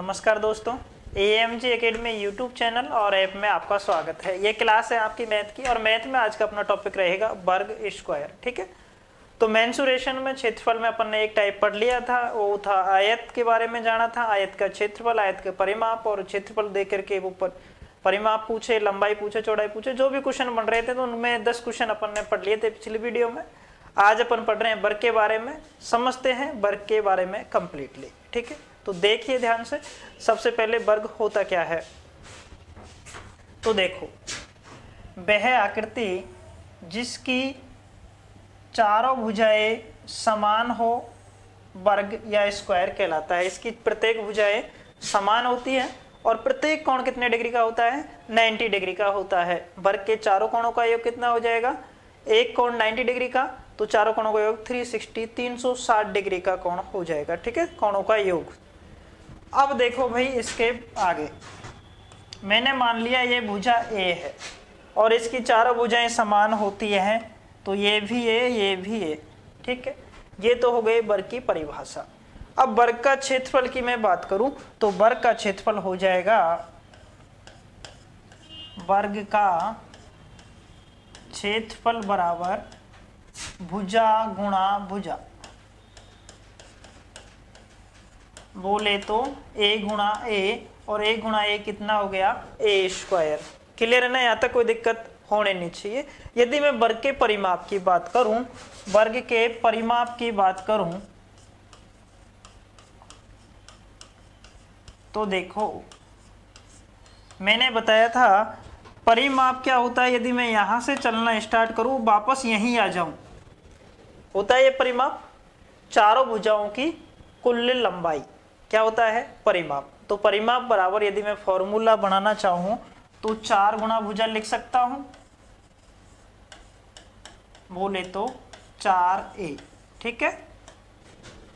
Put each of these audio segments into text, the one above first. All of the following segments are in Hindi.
नमस्कार दोस्तों, AMG एकेडमी यूट्यूब चैनल और ऐप में आपका स्वागत है। ये क्लास है आपकी मैथ की और मैथ में आज का अपना टॉपिक रहेगा वर्ग स्क्वायर। ठीक है, तो मेंसुरेशन में क्षेत्रफल में अपन ने एक टाइप पढ़ लिया था, वो था आयत के बारे में जाना था, आयत का क्षेत्रफल, आयत के परिमाप और क्षेत्रफल दे करके वो परिमाप पूछे, लंबाई पूछे, चौड़ाई पूछे, जो भी क्वेश्चन बन रहे थे तो उनमें 10 क्वेश्चन अपन ने पढ़ लिए थे पिछली वीडियो में। आज अपन पढ़ रहे हैं वर्ग के बारे में, समझते हैं वर्ग के बारे में कंप्लीटली। ठीक है, तो देखिए ध्यान से, सबसे पहले वर्ग होता क्या है। तो देखो, वह आकृति जिसकी चारों भुजाएं समान हो वर्ग या स्क्वायर कहलाता है। इसकी प्रत्येक भुजाएं समान होती है और प्रत्येक कोण कितने डिग्री का होता है? 90 डिग्री का होता है। वर्ग के चारों कोणों का योग कितना हो जाएगा? एक कोण 90 डिग्री का, तो चारों कोणों का योग 360 डिग्री का कोण हो जाएगा। ठीक है, कोणों का योग। अब देखो भाई, इसके आगे मैंने मान लिया ये भुजा A है और इसकी चारों भुजाएं समान होती हैं, तो ये भी A, ये भी A। ठीक है, ये तो हो गई वर्ग की परिभाषा। अब वर्ग का क्षेत्रफल की मैं बात करूं तो वर्ग का क्षेत्रफल हो जाएगा, वर्ग का क्षेत्रफल बराबर भुजा गुणा भुजा, बोले तो A गुणा A, और A गुणा A कितना हो गया? A square. क्लियर है ना? यहाँ तक कोई दिक्कत होने नहीं चाहिए। यदि मैं वर्ग के परिमाप की बात करूं, वर्ग के परिमाप की बात करूं तो देखो, मैंने बताया था परिमाप क्या होता है। यदि मैं यहां से चलना स्टार्ट करूं, वापस यहीं आ जाऊं, होता है ये परिमाप चारों भुजाओं की कुल लंबाई। क्या होता है? परिमाप। तो परिमाप बराबर, यदि मैं फॉर्मूला बनाना चाहूं तो 4 गुणा भुजा लिख सकता हूं, बोले तो 4A। ठीक है,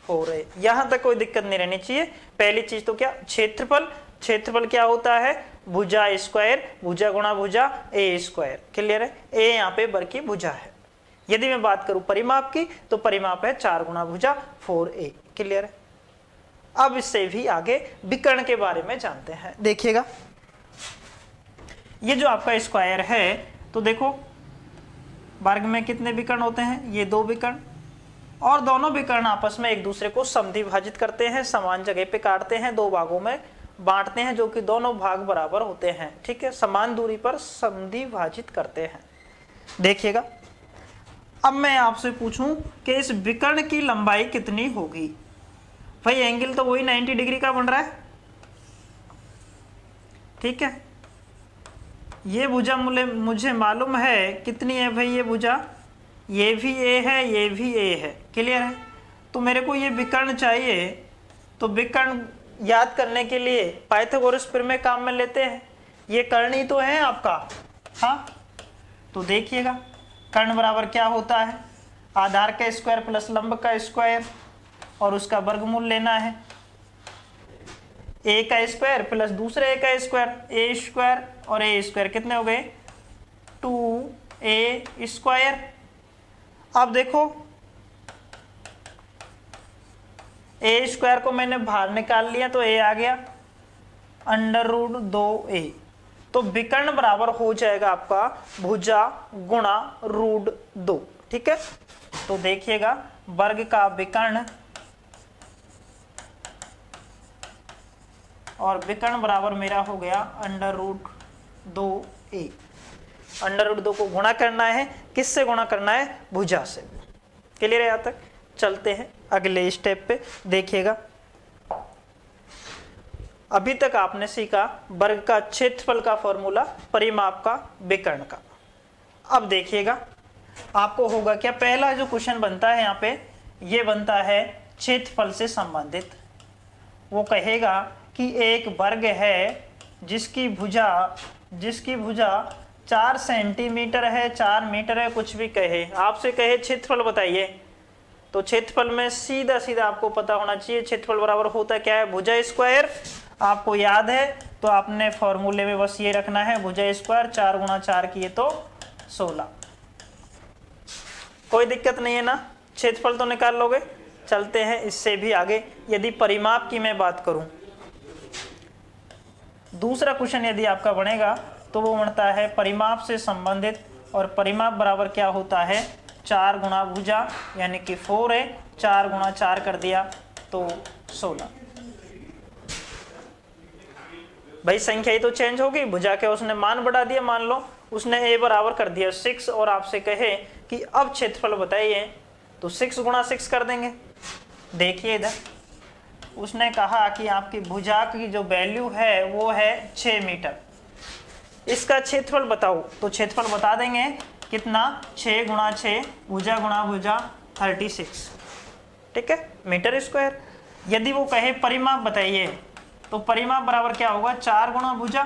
4A। यहां तक कोई दिक्कत नहीं रहनी चाहिए। पहली चीज तो क्या? क्षेत्रफल। क्षेत्रफल क्या होता है? भुजा स्क्वायर, भुजा गुणा भुजा A स्क्वायर। क्लियर है? A यहाँ पे वर्ग की भुजा है। यदि मैं बात करूं परिमाप की तो परिमाप है 4 गुणा भुजा 4A। क्लियर है? अब इससे भी आगे विकर्ण के बारे में जानते हैं। देखिएगा, ये जो आपका स्क्वायर है, तो देखो वर्ग में कितने विकर्ण होते हैं? ये 2 विकर्ण, और दोनों विकर्ण आपस में एक दूसरे को समद्विभाजित करते हैं, समान जगह पे काटते हैं, 2 भागों में बांटते हैं, जो कि दोनों भाग बराबर होते हैं। ठीक है, समान दूरी पर समद्विभाजित करते हैं। देखिएगा, अब मैं आपसे पूछूं कि इस विकर्ण की लंबाई कितनी होगी? भाई एंगल तो वही 90 डिग्री का बन रहा है। ठीक है, ये भुजा मुझे मालूम है कितनी है भाई। ये भुजा, ये भी A है, ये भी A है। क्लियर है? तो मेरे को ये विकर्ण चाहिए, तो विकर्ण याद करने के लिए पाइथागोरस प्रमेय काम में लेते हैं। ये कर्ण ही तो है आपका। हाँ, तो देखिएगा, कर्ण बराबर क्या होता है? आधार का स्क्वायर प्लस लंब का स्क्वायर, और उसका वर्गमूल लेना है। A का स्क्वायर प्लस दूसरे A का स्क्वायर, A स्क्वायर और A स्क्वायर कितने हो गए? 2A square. अब देखो, A स्क्वायर को मैंने बाहर निकाल लिया तो A आ गया, √2A। तो विकर्ण बराबर हो जाएगा आपका भुजा गुणा √2। ठीक है, तो देखिएगा, वर्ग का विकर्ण और विकर्ण बराबर मेरा हो गया √2A। √2 को गुणा करना है, किससे गुणा करना है? भुजा से। क्लियर है? यहाँ तक चलते हैं अगले स्टेप पे। देखिएगा, अभी तक आपने सीखा वर्ग का क्षेत्रफल का फॉर्मूला, परिमाप का, विकर्ण का। अब देखिएगा, आपको होगा क्या? पहला जो क्वेश्चन बनता है यहाँ पे, ये बनता है क्षेत्रफल से संबंधित। वो कहेगा कि एक वर्ग है जिसकी भुजा 4 सेंटीमीटर है, 4 मीटर है, कुछ भी कहे, आपसे कहे क्षेत्रफल बताइए, तो क्षेत्रफल में सीधा सीधा आपको पता होना चाहिए क्षेत्रफल बराबर होता क्या है? भुजा स्क्वायर। आपको याद है तो आपने फॉर्मूले में बस ये रखना है, भुजा स्क्वायर 4 गुणा 4 किए तो 16। कोई दिक्कत नहीं है ना? क्षेत्रफल तो निकाल लोगे। चलते हैं इससे भी आगे। यदि परिमाप की मैं बात करूं दूसरा क्वेश्चन यदि आपका बनेगा तो वो बनता है परिमाप से संबंधित, और परिमाप बराबर क्या होता है 4 गुणा भुजा, यानी कि 4 है, 4 गुणा 4 कर दिया तो 16। भाई संख्या ही तो चेंज होगी, भुजा के उसने मान बढ़ा दिया, मान लो उसने a बराबर कर दिया 6 और आपसे कहे कि अब क्षेत्रफल बताइए, तो 6 गुणा 6 कर देंगे। देखिए इधर उसने कहा कि आपकी भुजा की जो वैल्यू है वो है 6 मीटर, इसका क्षेत्रफल बताओ, तो क्षेत्रफल बता देंगे कितना 6 गुणा 6 भुजा गुणा भुजा 36, ठीक है, मीटर स्क्वायर। यदि वो कहे परिमाप बताइए, तो परिमाप बराबर क्या होगा 4 गुणा भुजा,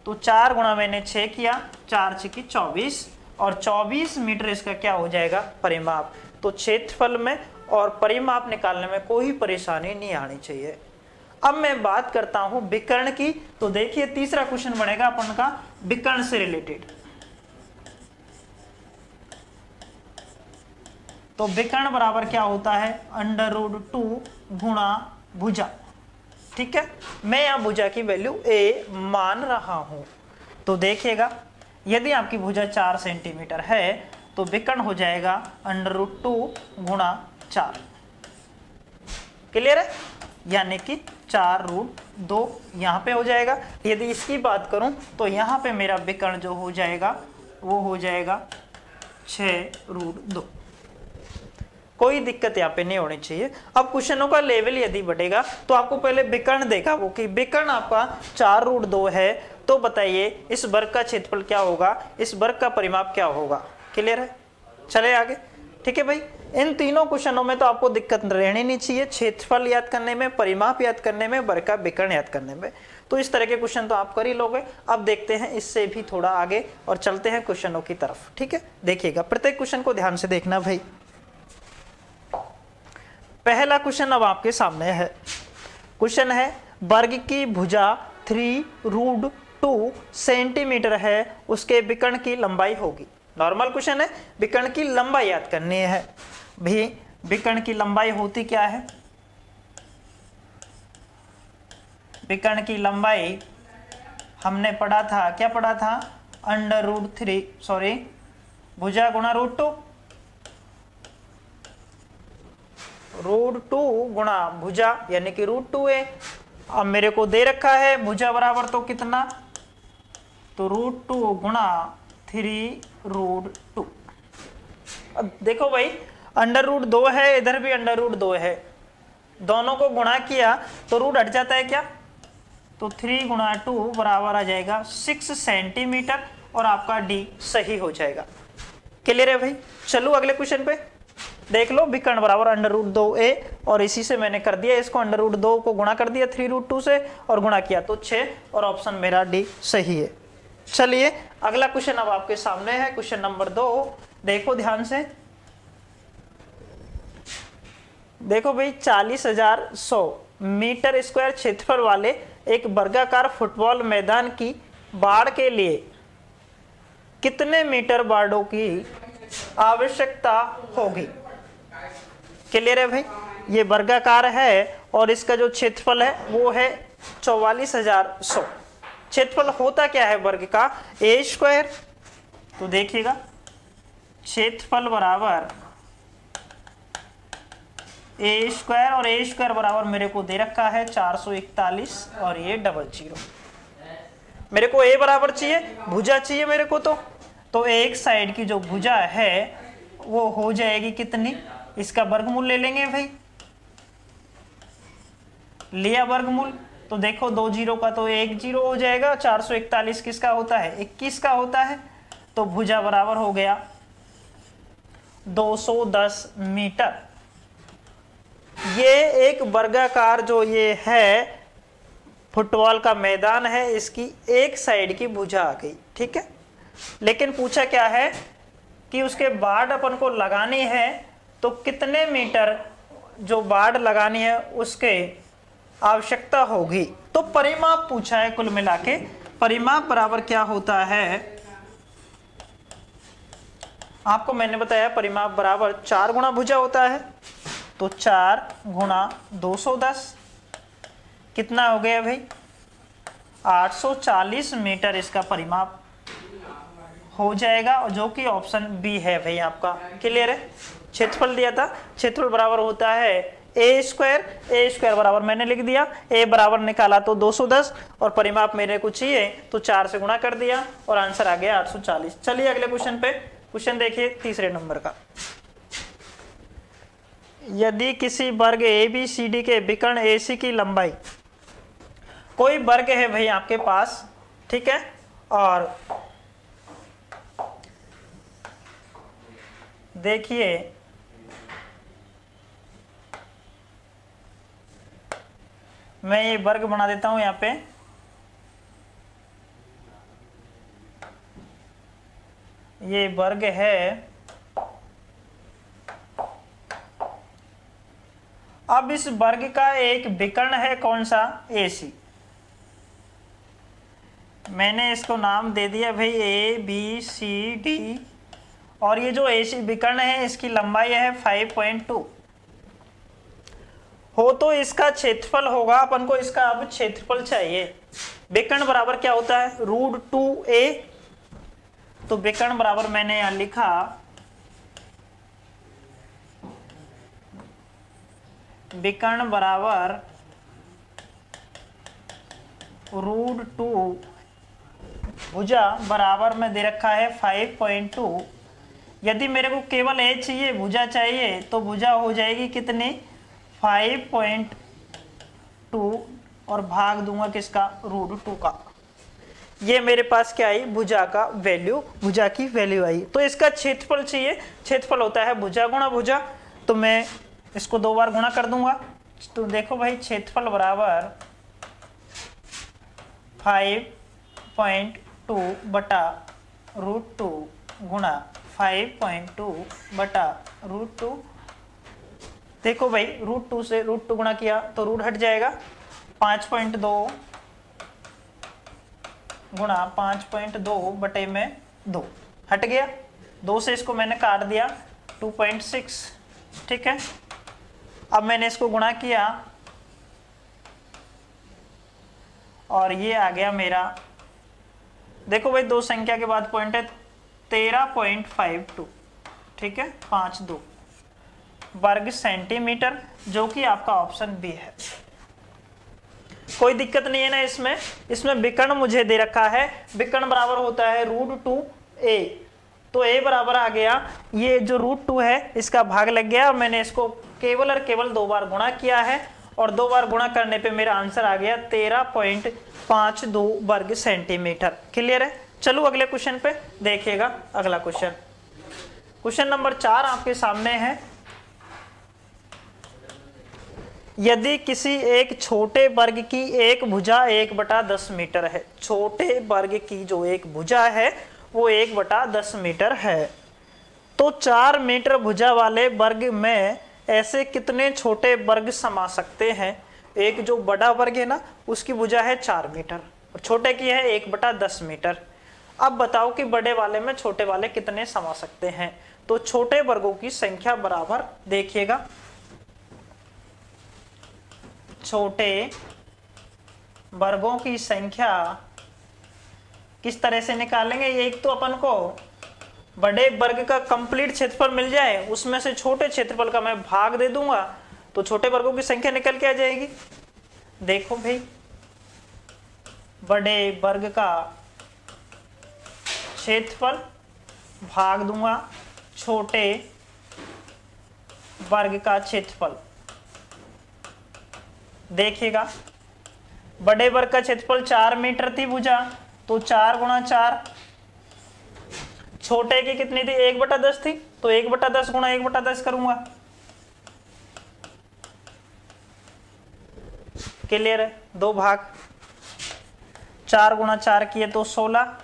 तो 4 गुणा मैंने 6 किया, 4 6 24, और 24 मीटर इसका क्या हो जाएगा परिमाप। तो क्षेत्रफल में और परिमाप निकालने में कोई परेशानी नहीं आनी चाहिए। अब मैं बात करता हूं विकर्ण की, तो देखिए तीसरा क्वेश्चन बनेगा अपन का विकर्ण से रिलेटेड। तो विकर्ण बराबर क्या होता है √2 गुणा भुजा, ठीक है। मैं यहां भुजा की वैल्यू a मान रहा हूं, तो देखिएगा यदि आपकी भुजा 4 सेंटीमीटर है तो विकर्ण हो जाएगा √2 गुणा 4, क्लियर है, यानी कि 4√2 यहाँ पे हो जाएगा। यदि इसकी बात करूं तो यहाँ पे मेरा विकर्ण जो हो जाएगा वो हो जाएगा 6√2। कोई दिक्कत यहाँ पे नहीं होनी चाहिए। अब क्वेश्चनों का लेवल यदि बढ़ेगा तो आपको पहले विकर्ण देखा वो कि विकर्ण आपका 4√2 है, तो बताइए इस वर्ग का क्षेत्रफल क्या होगा, इस वर्ग का परिमाप क्या होगा, क्लियर है। चले आगे, ठीक है भाई। इन तीनों क्वेश्चनों में तो आपको दिक्कत रहनी नहीं चाहिए, क्षेत्रफल याद करने में, परिमाप याद करने में, वर्ग का विकर्ण याद करने में, तो इस तरह के क्वेश्चन तो आप कर ही लोगे। अब देखते हैं इससे भी थोड़ा आगे और चलते हैं क्वेश्चनों की तरफ, ठीक है। देखिएगा प्रत्येक क्वेश्चन को ध्यान से देखना भाई। पहला क्वेश्चन अब आपके सामने है, क्वेश्चन है वर्ग की भुजा 3√2 सेंटीमीटर है, उसके विकर्ण की लंबाई होगी। नॉर्मल क्वेश्चन है, विकर्ण की लंबाई याद करनी है भी। विकर्ण की लंबाई होती क्या है, विकर्ण की लंबाई हमने पढ़ा था, क्या पढ़ा था √3 सॉरी भुजा गुणा √2, √2 गुणा भुजा यानी कि √2 है। अब मेरे को दे रखा है भुजा बराबर तो कितना, तो √2 गुणा 3√2। अब देखो भाई √2 है, इधर भी √2 है, दोनों को गुणा किया तो रूट हट जाता है क्या, तो 3 गुणा 2 बराबर आ जाएगा 6 सेंटीमीटर, और आपका डी सही हो जाएगा। क्लियर है भाई। चलो अगले क्वेश्चन पे देख लो, विकर्ण बराबर √2a, और इसी से मैंने कर दिया, इसको √2 को गुणा कर दिया 3√2 से और गुणा किया तो 6, और ऑप्शन मेरा डी सही है। चलिए अगला क्वेश्चन अब आपके सामने है, क्वेश्चन नंबर 2। देखो ध्यान से, देखो भाई 40,100 मीटर स्क्वायर क्षेत्रफल वाले एक वर्गाकार फुटबॉल मैदान की बाड़ के लिए कितने मीटर बाड़ों की आवश्यकता होगी। क्लियर है भाई, ये वर्गाकार है और इसका जो क्षेत्रफल है वो है 44,100। क्षेत्रफल होता क्या है वर्ग का, a²। तो देखिएगा क्षेत्रफल बराबर a² और a² बराबर मेरे को दे रखा है 441 और ये 00। मेरे को a बराबर चाहिए, भुजा चाहिए मेरे को, तो एक साइड की जो भुजा है वो हो जाएगी कितनी, इसका वर्गमूल ले लेंगे भाई। लिया वर्गमूल तो देखो 2 जीरो का तो 1 जीरो हो जाएगा, 441 किसका होता है 21 का होता है, तो भुजा बराबर हो गया 210 मीटर। ये एक वर्गाकार जो ये है फुटबॉल का मैदान है, इसकी एक साइड की भुजा आ गई, ठीक है। लेकिन पूछा क्या है कि उसके बाड़ अपन को लगानी है, तो कितने मीटर जो बाड़ लगानी है उसके आवश्यकता होगी। तो परिमाप पूछा है कुल मिला के। परिमाप बराबर क्या होता है, आपको मैंने बताया परिमाप बराबर 4 गुणा भुजा होता है, तो 4 गुणा 210 कितना हो गया भाई 840 मीटर इसका परिमाप हो जाएगा, और जो कि ऑप्शन बी है भाई आपका। क्लियर है? क्षेत्रफल दिया था, क्षेत्रफल बराबर होता है ए स्क्वायर बराबर मैंने लिख दिया, ए बराबर निकाला तो 210 और परिमाप मेरे को चाहिए तो 4 से गुणा कर दिया और आंसर आ गया 840। चलिए अगले क्वेश्चन पे, क्वेश्चन देखिए तीसरे नंबर का। यदि किसी वर्ग ABCD के विकर्ण AC की लंबाई, कोई वर्ग है भाई आपके पास, ठीक है, और देखिए मैं ये वर्ग बना देता हूं यहाँ पे, ये वर्ग है। अब इस वर्ग का एक विकर्ण है कौन सा? AC। मैंने इसको नाम दे दिया भाई ABCD, और ये जो AC विकर्ण है इसकी लंबाई है 5.2 हो, तो इसका क्षेत्रफल होगा, अपन को इसका अब क्षेत्रफल चाहिए। विकर्ण बराबर क्या होता है? √2a। तो विकर्ण बराबर मैंने यहां लिखा विकर्ण बराबर √2 भुजा बराबर में दे रखा है 5.2। यदि मेरे को केवल a चाहिए, भुजा चाहिए, तो भुजा हो जाएगी कितनी? 5.2 और भाग दूंगा किसका? √2 का। ये मेरे पास क्या आई? भुजा का वैल्यू, भुजा की वैल्यू आई। तो इसका क्षेत्रफल चाहिए, क्षेत्रफल होता है भुजा गुणा भुजा, तो मैं इसको 2 बार गुणा कर दूंगा। तो देखो भाई क्षेत्रफल बराबर 5.2 बटा √2 गुणा 5.2 बटा √2। देखो भाई √2 से √2 गुणा किया तो रूट हट जाएगा, 5.2 गुणा 5.2 बटे में 2 हट गया, 2 से इसको मैंने काट दिया 2.6। ठीक है, अब मैंने इसको गुणा किया और ये आ गया मेरा, देखो भाई 2 संख्या के बाद पॉइंट है 13.52, ठीक है, 52 वर्ग सेंटीमीटर, जो कि आपका ऑप्शन बी है। कोई दिक्कत नहीं है ना इसमें। इसमें विकर्ण मुझे दे रखा है, विकर्ण बराबर होता है √2a, तो a बराबर आ गया, ये जो √2 है इसका भाग लग गया और मैंने इसको केवल और केवल 2 बार गुणा किया है और 2 बार गुणा करने पे मेरा आंसर आ गया 13.52 वर्ग सेंटीमीटर। क्लियर है? चलो अगले क्वेश्चन पे देखिएगा। अगला क्वेश्चन, क्वेश्चन नंबर 4 आपके सामने है। यदि किसी एक छोटे वर्ग की एक भुजा 1/10 मीटर है, छोटे वर्ग की जो एक भुजा है वो 1/10 मीटर है, तो 4 मीटर भुजा वाले वर्ग में ऐसे कितने छोटे वर्ग समा सकते हैं? एक जो बड़ा वर्ग है ना उसकी भुजा है 4 मीटर और छोटे की है 1/10 मीटर। अब बताओ कि बड़े वाले में छोटे वाले कितने समा सकते हैं? तो छोटे वर्गों की संख्या बराबर, देखिएगा, छोटे वर्गों की संख्या किस तरह से निकालेंगे? एक तो अपन को बड़े वर्ग का कंप्लीट क्षेत्रफल मिल जाए, उसमें से छोटे क्षेत्रफल का मैं भाग दे दूंगा तो छोटे वर्गों की संख्या निकल के आ जाएगी। देखो भाई, बड़े वर्ग का क्षेत्रफल भाग दूंगा छोटे वर्ग का क्षेत्रफल। देखिएगा, बड़े वर्ग का क्षेत्रफल 4 मीटर थी भुजा, तो 4 गुणा 4, छोटे की कितनी थी? 1/10 थी, तो 1/10 गुणा 1/10 करूंगा। क्लियर है? 2 भाग, 4 गुणा 4 किए तो 16।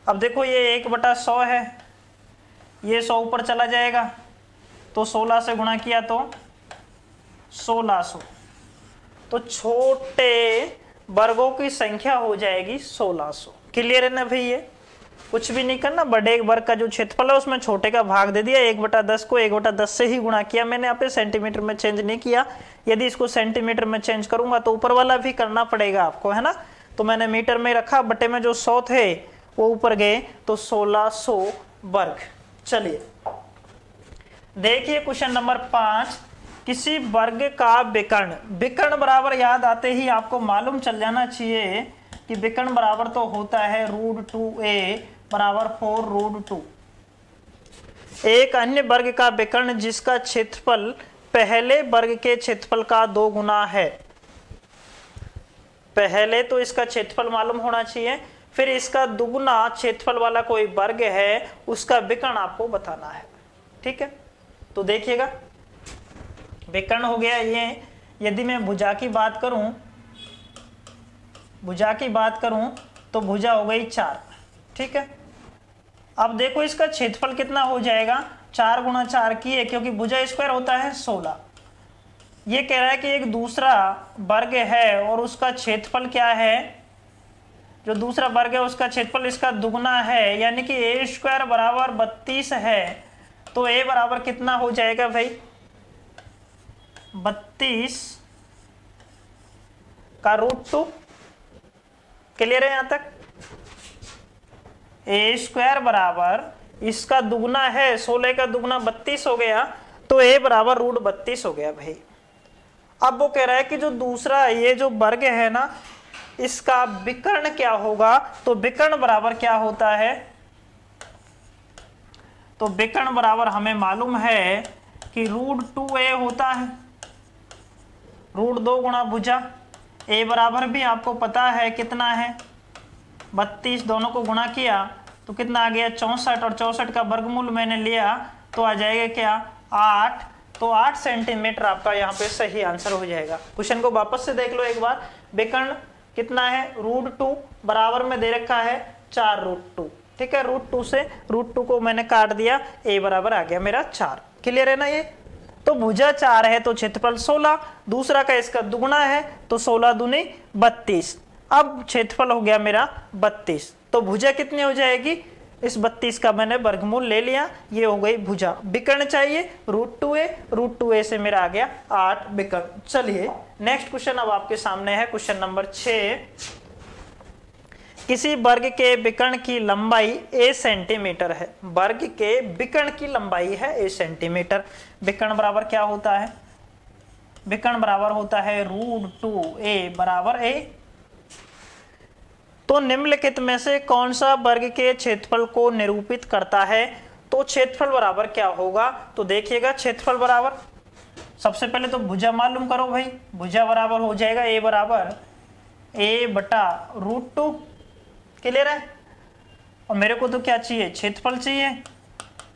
अब देखो ये 1/100 है, ये 100 ऊपर चला जाएगा तो 16 से गुणा किया तो 1600, तो छोटे वर्गों की संख्या हो जाएगी 1600। क्लियर है ना भाई? ये कुछ भी नहीं करना, बड़े वर्ग का जो क्षेत्रफल है उसमें छोटे का भाग दे दिया, 1/10 को 1/10 से ही गुणा किया मैंने, यहाँ पे सेंटीमीटर में चेंज नहीं किया। यदि इसको सेंटीमीटर में चेंज करूंगा तो ऊपर वाला भी करना पड़ेगा आपको, है ना। तो मैंने मीटर में रखा, बटे में जो 100 थे वो ऊपर गए तो 1600 वर्ग। चलिए देखिए क्वेश्चन नंबर 5, किसी वर्ग का विकर्ण, विकर्ण बराबर याद आते ही आपको मालूम चल जाना चाहिए कि विकर्ण बराबर तो होता है √2a बराबर 4√2। एक अन्य वर्ग का विकर्ण जिसका क्षेत्रफल पहले वर्ग के क्षेत्रफल का 2 गुना है। पहले तो इसका क्षेत्रफल मालूम होना चाहिए, फिर इसका दुगुना क्षेत्रफल वाला कोई वर्ग है, उसका विकर्ण आपको बताना है। ठीक है, तो देखिएगा विकर्ण हो गया ये। यदि मैं भुजा की बात करूं, तो भुजा हो गई 4। ठीक है, अब देखो इसका क्षेत्रफल कितना हो जाएगा, 4 गुणा 4 की है, क्योंकि भुजा स्क्वायर होता है 16। ये कह रहा है कि एक दूसरा वर्ग है और उसका क्षेत्रफल क्या है, जो दूसरा वर्ग है उसका क्षेत्रफल इसका दुगुना है, यानी कि a² बराबर 32 है। तो a बराबर कितना हो जाएगा भाई, 32 का √2। क्लियर है यहां तक? a² बराबर इसका दुगुना है, 16 का दुगुना 32 हो गया, तो a बराबर √32 हो गया भाई। अब वो कह रहा है कि जो दूसरा ये जो वर्ग है ना, इसका विकर्ण क्या होगा, तो विकर्ण बराबर क्या होता है, तो विकर्ण बराबर हमें मालूम है कि √2a होता है, √2 गुणा भुजा। a बराबर भी आपको पता है कितना है, 32, दोनों को गुणा किया तो कितना आ गया 64, और 64 का वर्गमूल मैंने लिया तो आ जाएगा क्या 8। तो 8 सेंटीमीटर आपका यहाँ पे सही आंसर हो जाएगा। क्वेश्चन को वापस से देख लो एक बार, विकर्ण कितना है, √2 बराबर में दे रखा है 4√2। ठीक है, √2 से √2 को मैंने काट दिया, a बराबर आ गया मेरा 4। क्लियर है ना ये? तो भुजा 4 है तो क्षेत्रफल 16, दूसरा का इसका दुगुना है तो 16 दूनी 32। अब क्षेत्रफल हो गया मेरा 32, तो भुजा कितनी हो जाएगी, इस 32 का मैंने वर्गमूल ले लिया, ये हो गई भुजा। विकर्ण चाहिए √2a से मेरा आ गया 8 विकर्ण। चलिए नेक्स्ट क्वेश्चन अब आपके सामने है, क्वेश्चन नंबर 6। किसी वर्ग के विकर्ण की लंबाई a सेंटीमीटर है, वर्ग के विकर्ण की लंबाई है a सेंटीमीटर। विकर्ण बराबर क्या होता है, विकर्ण बराबर होता है √2a बराबर a। तो निम्नलिखित में से कौन सा वर्ग के क्षेत्रफल को निरूपित करता है, तो क्षेत्रफल बराबर क्या होगा, तो देखिएगा क्षेत्रफल बराबर सबसे पहले तो भुजा मालूम करो भाई, भुजा बराबर हो जाएगा a बराबर a बटा √2। क्लियर है? और मेरे को तो क्या चाहिए, क्षेत्रफल चाहिए,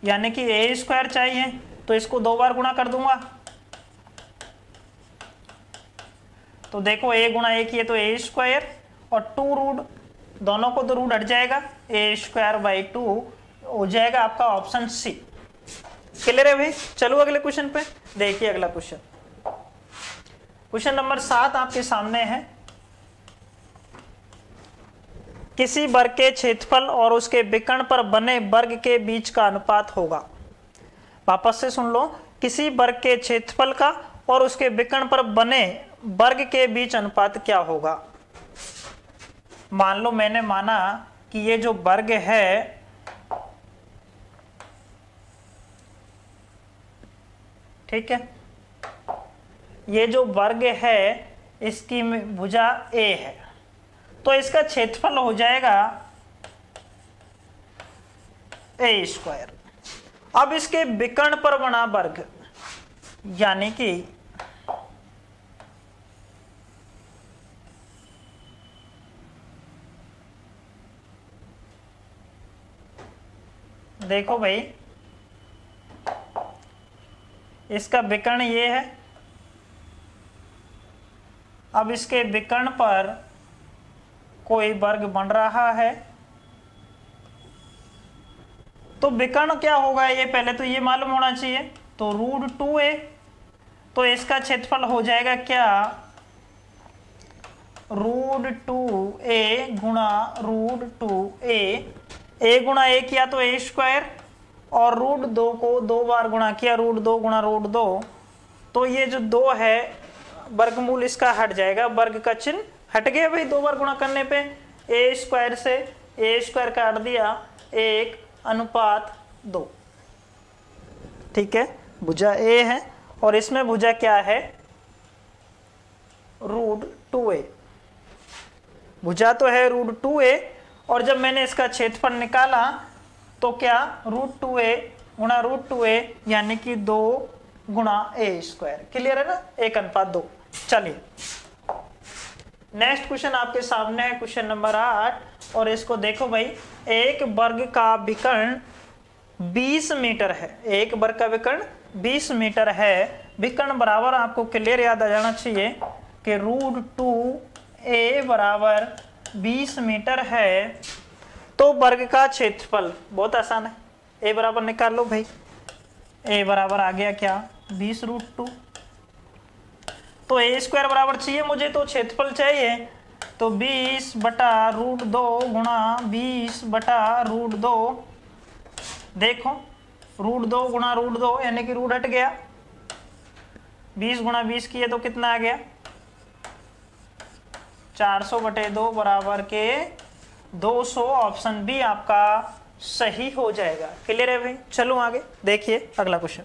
यानी कि a² चाहिए, तो इसको 2 बार गुणा कर दूंगा। तो देखो a गुणा a किए तो a² और 2 रूट, दोनों को तो रूट हट जाएगा, a²/2 हो जाएगा आपका ऑप्शन सी। क्लियर है भाई? चलो अगले क्वेश्चन पे देखिए। अगला क्वेश्चन, क्वेश्चन नंबर 7 आपके सामने है। किसी वर्ग के क्षेत्रफल और उसके विकर्ण पर बने वर्ग के बीच का अनुपात होगा। वापस से सुन लो, किसी वर्ग के क्षेत्रफल का और उसके विकर्ण पर बने वर्ग के बीच अनुपात क्या होगा। मान लो मैंने माना कि ये जो वर्ग है ठीक है, ये जो वर्ग है इसकी भुजा a है, तो इसका क्षेत्रफल हो जाएगा a²। अब इसके विकर्ण पर बना वर्ग, यानी कि देखो भाई, इसका विकर्ण ये है, अब इसके विकर्ण पर कोई वर्ग बन रहा है, तो विकर्ण क्या होगा ये पहले तो ये मालूम होना चाहिए, तो √2a, तो इसका क्षेत्रफल हो जाएगा क्या √2a गुणा √2a, a गुणा a किया तो a² और √2 को 2 बार गुणा किया, √2 गुणा √2, तो ये जो 2 है वर्गमूल इसका हट जाएगा, वर्ग का चिन्ह हट गया भाई, 2 बार गुणा करने पे ए स्क्वायर से ए स्क्वायर काट दिया 1:2। ठीक है, भुजा ए है और इसमें भुजा क्या है, √2a। भुजा तो है √2a और जब मैंने इसका क्षेत्रफल निकाला तो क्या √2a गुणा √2a यानी कि 2 गुणा a स्क्वायर। क्लियर है ना, 1:2। चलिए नेक्स्ट क्वेश्चन आपके सामने है, क्वेश्चन नंबर 8 और इसको देखो भाई। एक वर्ग का विकर्ण 20 मीटर है, एक वर्ग का विकर्ण 20 मीटर है। विकर्ण बराबर आपको क्लियर याद आ जाना चाहिए कि √2a बराबर 20 मीटर है। तो वर्ग का क्षेत्रफल बहुत आसान है, a बराबर निकाल लो भाई। a बराबर आ गया क्या, 20√2। तो a स्क्वायर बराबर चाहिए मुझे, तो क्षेत्रफल चाहिए, तो 20/√2 गुणा 20/√2। देखो √2 गुणा √2 यानी कि रूट हट गया, 20 गुणा 20 किए तो कितना आ गया, 400/2 बराबर के 200। ऑप्शन बी आपका सही हो जाएगा। क्लियर है भाई, चलो आगे देखिए अगला क्वेश्चन।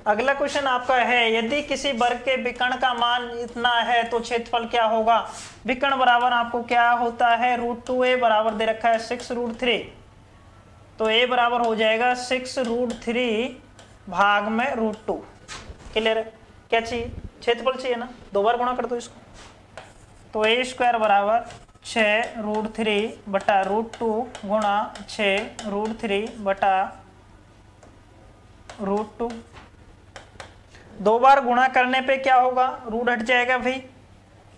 अगला क्वेश्चन आपका है, यदि किसी वर्ग के विकर्ण का मान इतना है तो क्षेत्रफल क्या होगा। विकर्ण बराबर आपको क्या होता है, √2a बराबर दे रखा है 6√3। तो a बराबर हो जाएगा 6√3 भाग में √2। क्लियर है, क्या चाहिए, क्षेत्रफल चाहिए ना, 2 बार गुणा कर दो इसको। तो a स्क्वायर बराबर 6√3/√2 गुणा 6√3/√2। 2 बार गुणा करने पे क्या होगा, रूट हट जाएगा भाई।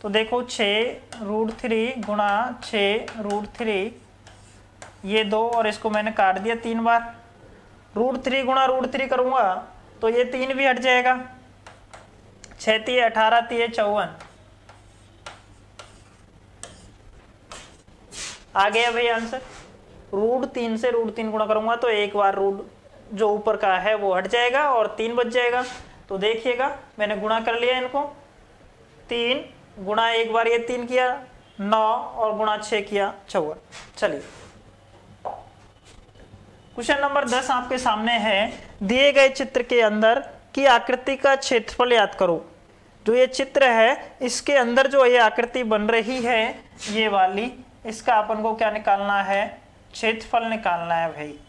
तो देखो 6√3 गुणा 6√3, ये 2 और इसको मैंने काट दिया 3 बार। √3 गुणा √3 करूंगा तो ये 3 भी हट जाएगा, 6 × 18 × 54 आ गया भाई आंसर। √3 से √3 गुणा करूंगा तो एक बार रूट जो ऊपर का है वो हट जाएगा और 3 बच जाएगा। तो देखिएगा मैंने गुणा कर लिया इनको, 3 गुणा एक बार ये 3 किया 9 और गुणा 6 किया 54। चलिए क्वेश्चन नंबर 10 आपके सामने है, दिए गए चित्र के अंदर की आकृति का क्षेत्रफल याद करो। जो ये चित्र है इसके अंदर जो ये आकृति बन रही है ये वाली, इसका अपन को क्या निकालना है, क्षेत्रफल निकालना है भाई।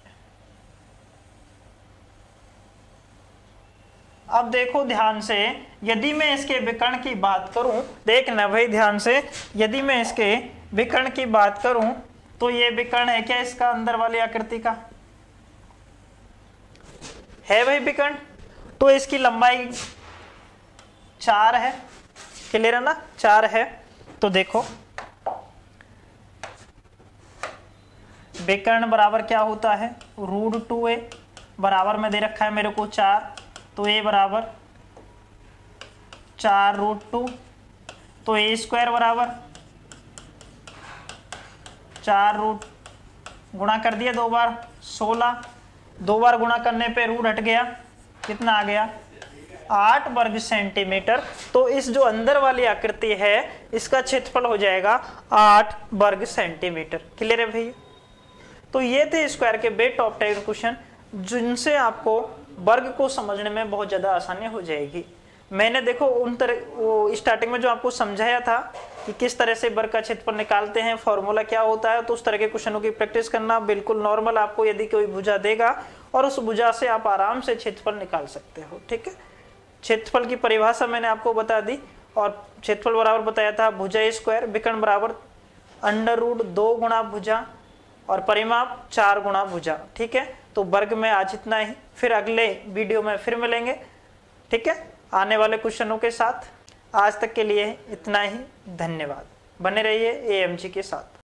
अब देखो ध्यान से, यदि मैं इसके विकर्ण की बात करूं, देखना भाई ध्यान से, यदि मैं इसके विकर्ण की बात करूं तो ये विकर्ण है क्या, इसका अंदर वाली आकृति का है भाई विकर्ण। तो इसकी लंबाई 4 है, क्लियर है ना, 4 है। तो देखो विकर्ण बराबर क्या होता है, √2a बराबर में दे रखा है मेरे को 4, तो a बराबर 4√2। तो a स्क्वायर बराबर 4 गुणा कर दिया 2 बार 16, 2 बार गुणा करने पे रूट हट गया, कितना आ गया 8 वर्ग सेंटीमीटर। तो इस जो अंदर वाली आकृति है इसका क्षेत्रफल हो जाएगा 8 वर्ग सेंटीमीटर। क्लियर है भैया। तो ये थे स्क्वायर के बेस्ट टॉप टाइप क्वेश्चन जिनसे आपको वर्ग को समझने में बहुत ज़्यादा आसानी हो जाएगी। मैंने देखो उन तरह वो स्टार्टिंग में जो आपको समझाया था कि किस तरह से वर्ग का क्षेत्रफल निकालते हैं, फॉर्मूला क्या होता है, तो उस तरह के क्वेश्चनों की प्रैक्टिस करना बिल्कुल नॉर्मल। आपको यदि कोई भुजा देगा और उस भुजा से आप आराम से क्षेत्रफल निकाल सकते हो। ठीक है, क्षेत्रफल की परिभाषा मैंने आपको बता दी और क्षेत्रफल बराबर बताया था भुजा स्क्वायर, विकर्ण बराबर √2 गुणा भुजा और परिमाप 4 गुणा भुजा। ठीक है, तो वर्ग में आज इतना ही, फिर अगले वीडियो में फिर मिलेंगे। ठीक है, आने वाले क्वेश्चनों के साथ। आज तक के लिए इतना ही, धन्यवाद। बने रहिए AMG के साथ।